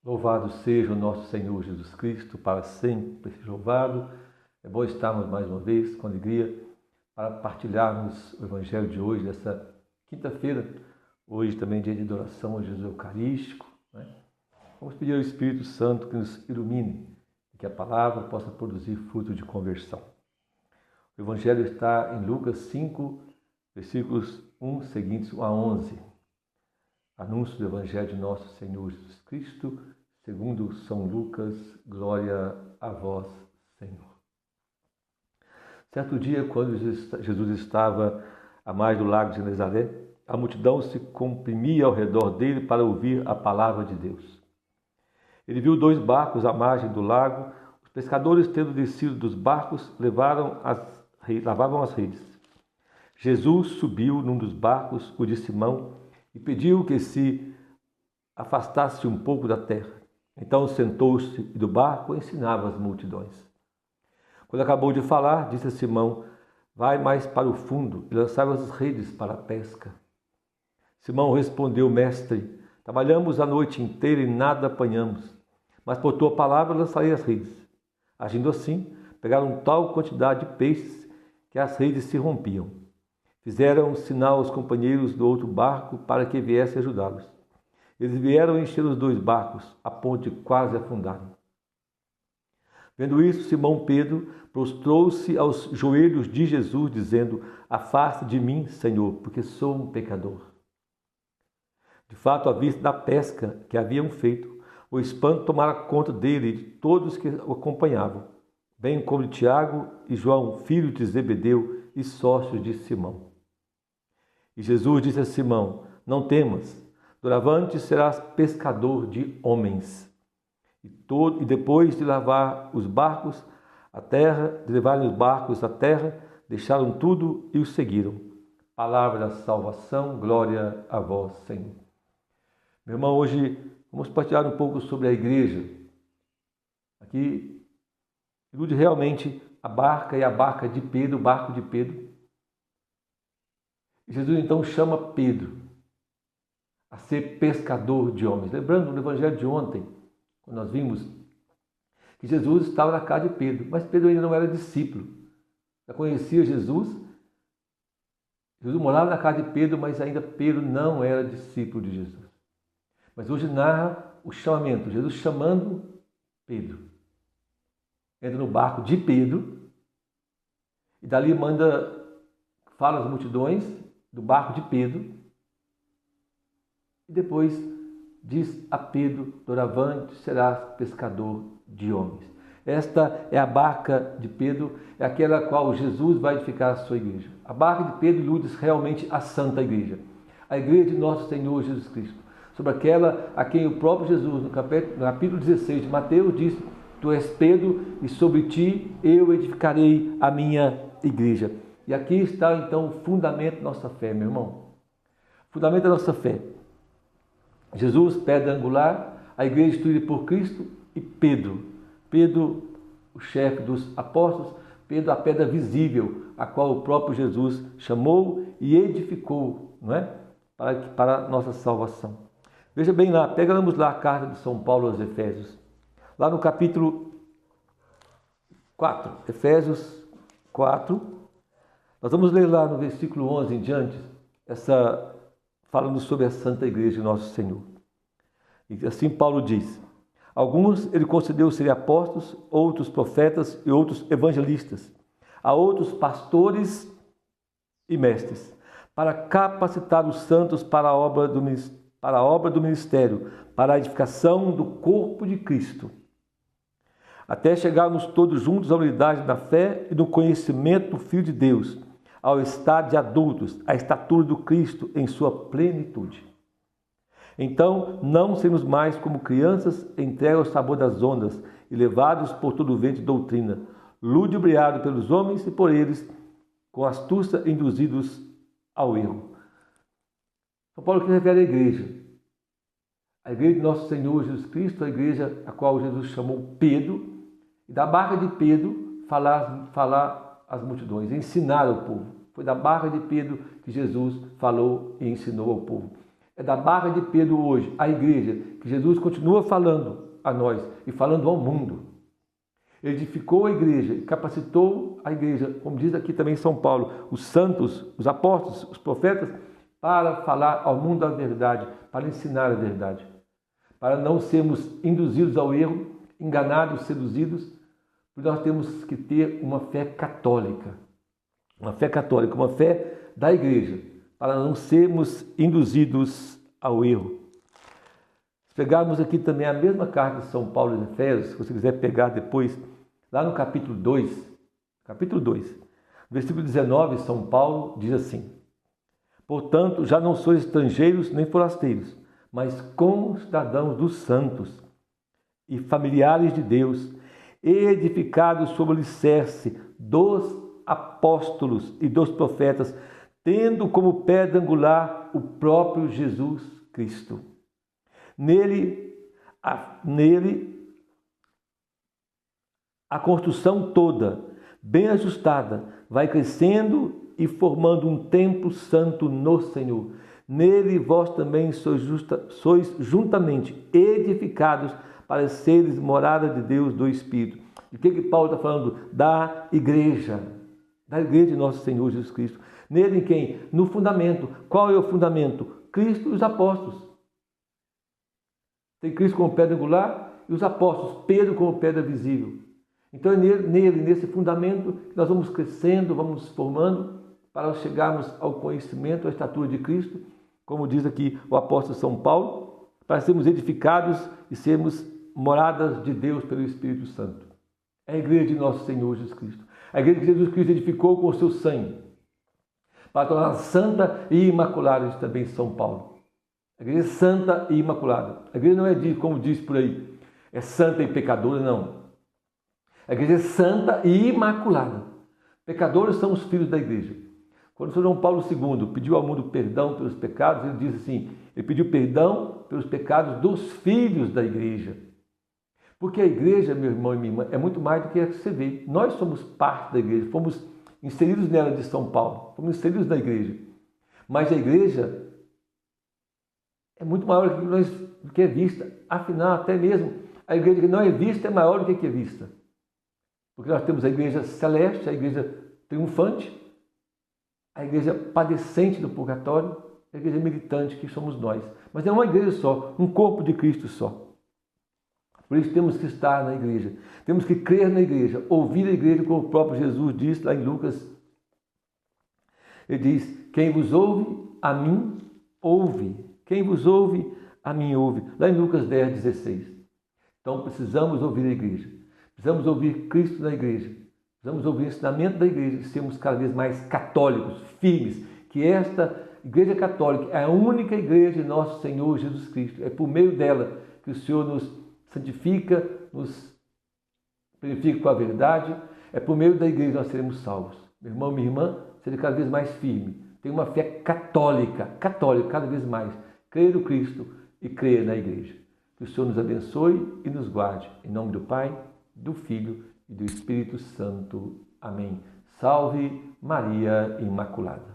Louvado seja o nosso Senhor Jesus Cristo, para sempre seja louvado. É bom estarmos mais uma vez com alegria para partilharmos o Evangelho de hoje, dessa quinta-feira, hoje também dia de adoração ao Jesus Eucarístico. Vamos pedir ao Espírito Santo que nos ilumine e que a palavra possa produzir fruto de conversão. O Evangelho está em Lucas 5, versículos 1 seguintes a 11. Anúncio do Evangelho de nosso Senhor Jesus Cristo, segundo São Lucas, glória a vós, Senhor. Certo dia, quando Jesus estava à margem do lago de Genezaré, a multidão se comprimia ao redor dele para ouvir a palavra de Deus. Ele viu 2 barcos à margem do lago. Os pescadores, tendo descido dos barcos, lavavam as redes. Jesus subiu num dos barcos, o de Simão, e pediu que se afastasse um pouco da terra. Então sentou-se e do barco ensinava as multidões. Quando acabou de falar, disse a Simão: vai mais para o fundo e lançai as redes para a pesca. Simão respondeu: mestre, trabalhamos a noite inteira e nada apanhamos, mas por tua palavra lançarei as redes. Agindo assim, pegaram tal quantidade de peixes que as redes se rompiam. Fizeram sinal aos companheiros do outro barco para que viessem ajudá-los. Eles vieram encher os 2 barcos, a ponto de quase afundarem. Vendo isso, Simão Pedro prostrou-se aos joelhos de Jesus, dizendo: afasta de mim, Senhor, porque sou um pecador. De fato, à vista da pesca que haviam feito, o espanto tomara conta dele e de todos que o acompanhavam, bem como de Tiago e João, filhos de Zebedeu e sócios de Simão. E Jesus disse a Simão: não temas, doravante serás pescador de homens. E depois de lavar os barcos à terra, de levarem os barcos à terra, deixaram tudo e os seguiram. Palavra da salvação, glória a vós, Senhor. Meu irmão, hoje vamos partilhar um pouco sobre a igreja. Aqui ilude realmente a barca e a barca de Pedro, o barco de Pedro. Jesus então chama Pedro a ser pescador de homens. Lembrando no Evangelho de ontem, quando nós vimos que Jesus estava na casa de Pedro, mas Pedro ainda não era discípulo. Já conhecia Jesus. Jesus morava na casa de Pedro, mas ainda Pedro não era discípulo de Jesus. Mas hoje narra o chamamento, Jesus chamando Pedro. Entra no barco de Pedro e dali fala às multidões do barco de Pedro e depois diz a Pedro: doravante serás pescador de homens. Esta é a barca de Pedro, é aquela a qual Jesus vai edificar a sua igreja. A barca de Pedro ilude realmente a Santa Igreja, a igreja de nosso Senhor Jesus Cristo, sobre aquela a quem o próprio Jesus, no capítulo 16 de Mateus, diz: tu és Pedro e sobre ti eu edificarei a minha igreja. E aqui está então o fundamento da nossa fé, meu irmão. O fundamento da nossa fé. Jesus, pedra angular, a igreja instituída por Cristo, e Pedro. Pedro, o chefe dos apóstolos, Pedro, a pedra visível, a qual o próprio Jesus chamou e edificou, não é? Para a nossa salvação. Veja bem lá, pegamos lá a carta de São Paulo aos Efésios. Lá no capítulo 4, Efésios 4, nós vamos ler lá no versículo 11 em diante, falando sobre a Santa Igreja de Nosso Senhor. E assim Paulo diz: alguns ele concedeu serem apóstolos, outros profetas e outros evangelistas, a outros pastores e mestres, para capacitar os santos para a obra do ministério, para a edificação do corpo de Cristo, até chegarmos todos juntos à unidade da fé e do conhecimento do Filho de Deus, ao estar de adultos, à estatura do Cristo em sua plenitude. Então, não sermos mais como crianças entregues ao sabor das ondas e levados por todo o vento de doutrina, ludibriados pelos homens e por eles, com astúcia induzidos ao erro. São Paulo que refere à igreja. A igreja de nosso Senhor Jesus Cristo, a igreja a qual Jesus chamou Pedro, e da barca de Pedro falar às multidões, ensinar ao povo. Foi da barca de Pedro que Jesus falou e ensinou ao povo. É da barra de Pedro hoje, a igreja, que Jesus continua falando a nós e falando ao mundo. Ele edificou a igreja, capacitou a igreja, como diz aqui também São Paulo, os santos, os apóstolos, os profetas, para falar ao mundo a verdade, para ensinar a verdade, para não sermos induzidos ao erro, enganados, seduzidos, porque nós temos que ter uma fé católica, uma fé da igreja, para não sermos induzidos ao erro. Se pegarmos aqui também a mesma carta de São Paulo aos Efésios, se você quiser pegar depois, lá no capítulo 2, versículo 19, São Paulo diz assim: portanto, já não sois estrangeiros nem forasteiros, mas concidadãos dos santos e familiares de Deus, edificados sobre o alicerce dos apóstolos e dos profetas, tendo como pedra angular o próprio Jesus Cristo. Nele a construção toda, bem ajustada, vai crescendo e formando um templo santo no Senhor. Nele vós também sois juntamente edificados para seres morada de Deus do Espírito. E o que Paulo está falando? Da igreja de nosso Senhor Jesus Cristo. Nele em quem? No fundamento. Qual é o fundamento? Cristo e os apóstolos. Tem Cristo como pedra angular e os apóstolos, Pedro como pedra visível. Então é nele, nesse fundamento, que nós vamos crescendo, vamos nos formando, para chegarmos ao conhecimento, à estatura de Cristo, como diz aqui o apóstolo São Paulo, para sermos edificados e sermos moradas de Deus pelo Espírito Santo. É a igreja de nosso Senhor Jesus Cristo. A igreja que Jesus Cristo edificou com o seu sangue, para torná-la santa e imaculada, diz também São Paulo. A igreja é santa e imaculada. A igreja não é, como diz por aí, é santa e pecadora, não. A igreja é santa e imaculada. Pecadores são os filhos da igreja. Quando São João Paulo II pediu ao mundo perdão pelos pecados, ele diz assim, ele pediu perdão pelos pecados dos filhos da igreja. Porque a igreja, meu irmão e minha irmã, é muito mais do que você vê. Nós somos parte da igreja, fomos inseridos nela de São Paulo, fomos inseridos na igreja. Mas a igreja é muito maior do que é vista. Afinal, até mesmo a igreja que não é vista é maior do que é vista. Porque nós temos a igreja celeste, a igreja triunfante, a igreja padecente do purgatório, a igreja militante que somos nós. Mas é uma igreja só, um corpo de Cristo só. Por isso temos que estar na igreja, temos que crer na igreja, ouvir a igreja, como o próprio Jesus diz lá em Lucas. Ele diz, quem vos ouve, a mim ouve. Quem vos ouve, a mim ouve. Lá em Lucas 10:16. Então precisamos ouvir a igreja, precisamos ouvir Cristo na igreja, precisamos ouvir o ensinamento da igreja e sermos cada vez mais católicos, firmes, que esta igreja católica é a única igreja de nosso Senhor Jesus Cristo. É por meio dela que o Senhor nos santifica, nos purifica com a verdade. É por meio da igreja que nós seremos salvos. Meu irmão, minha irmã, seja cada vez mais firme. Tenha uma fé católica, cada vez mais. Crer no Cristo e crer na igreja. Que o Senhor nos abençoe e nos guarde. Em nome do Pai, do Filho e do Espírito Santo. Amém. Salve Maria Imaculada.